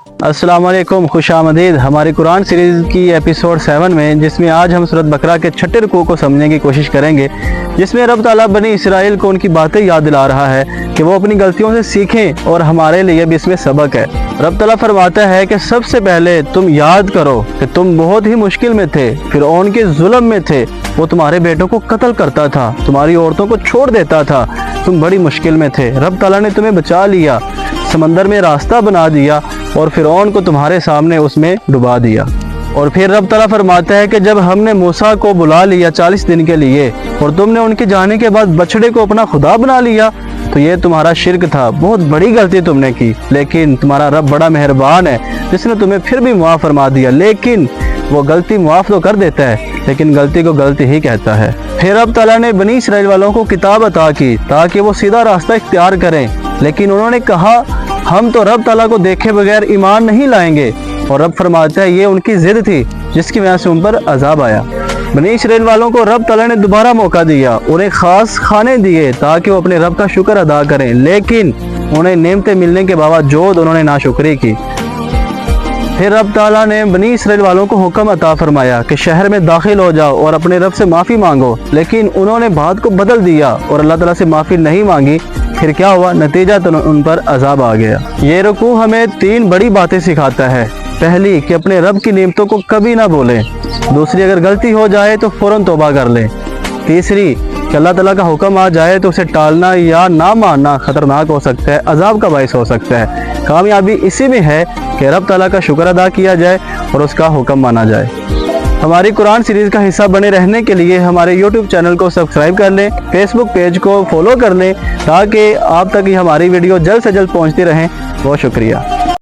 अस्सलाम वालेकुम, खुश आमदीद हमारी कुरान सीरीज़ की एपिसोड 7 में, जिसमें आज हम सूरत बकरा के 6ठे रुकू को समझने की कोशिश करेंगे, जिसमें रब ताला बनी इसराइल को उनकी बातें याद दिला रहा है कि वो अपनी गलतियों से सीखें और हमारे लिए भी इसमें सबक है। रब ताला फरमाता है कि सबसे पहले तुम याद करो कि तुम बहुत ही मुश्किल में थे, फिरौन के जुल्म में थे, वो तुम्हारे बेटों को कत्ल करता था, तुम्हारी औरतों को छोड़ देता था, तुम बड़ी मुश्किल में थे। रब ताला ने तुम्हें बचा लिया, समंदर में रास्ता बना दिया और फिरौन को तुम्हारे सामने उसमें डुबा दिया। और फिर रब ताला फरमाता है कि जब हमने मूसा को बुला लिया 40 दिन के लिए और तुमने उनके जाने के बाद बछड़े को अपना खुदा बना लिया, तो ये तुम्हारा शिर्क था, बहुत बड़ी गलती तुमने की। लेकिन तुम्हारा रब बड़ा मेहरबान है, जिसने तुम्हें फिर भी मुआफ़ फरमा दिया। लेकिन वो गलती मुआफ़ तो कर देता है, लेकिन गलती को गलती ही कहता है। फिर रब ताला ने बनी इसराइल वालों को किताब अता की ताकि वो सीधा रास्ता इख्तियार करें, लेकिन उन्होंने कहा हम तो रब ताला को देखे बगैर ईमान नहीं लाएंगे। और रब फरमाता है ये उनकी जिद थी, जिसकी वजह से उन पर अजाब आया। बनी इसराइल वालों को रब ताला ने दोबारा मौका दिया, उन्हें खास खाने दिए ताकि वो अपने रब का शुक्र अदा करें, लेकिन उन्हें नेमतें मिलने के बावजूद उन्होंने नाशुक्री की। फिर रब ताला ने बनी इसराइल वालों को हुक्म अता फरमाया कि शहर में दाखिल हो जाओ और अपने रब से माफ़ी मांगो, लेकिन उन्होंने बात को बदल दिया और अल्लाह ताला से माफ़ी नहीं मांगी। फिर क्या हुआ, नतीजा तो उन पर अजाब आ गया। ये रुकू हमें 3 बड़ी बातें सिखाता है। पहली कि अपने रब की नेमतों को कभी ना भूलें। दूसरी, अगर गलती हो जाए तो फ़ौरन तौबा कर लें। तीसरी कि अल्लाह ताला का हुक्म आ जाए तो उसे टालना या ना मानना खतरनाक हो सकता है, अजाब का बाइस हो सकता है। कामयाबी इसी में है कि रब ताला का शुक्र अदा किया जाए और उसका हुक्म माना जाए। हमारी कुरान सीरीज़ का हिस्सा बने रहने के लिए हमारे YouTube चैनल को सब्सक्राइब कर लें, Facebook पेज को फॉलो कर लें, ताकि आप तक हमारी वीडियो जल्द से जल्द पहुंचती रहें। बहुत शुक्रिया।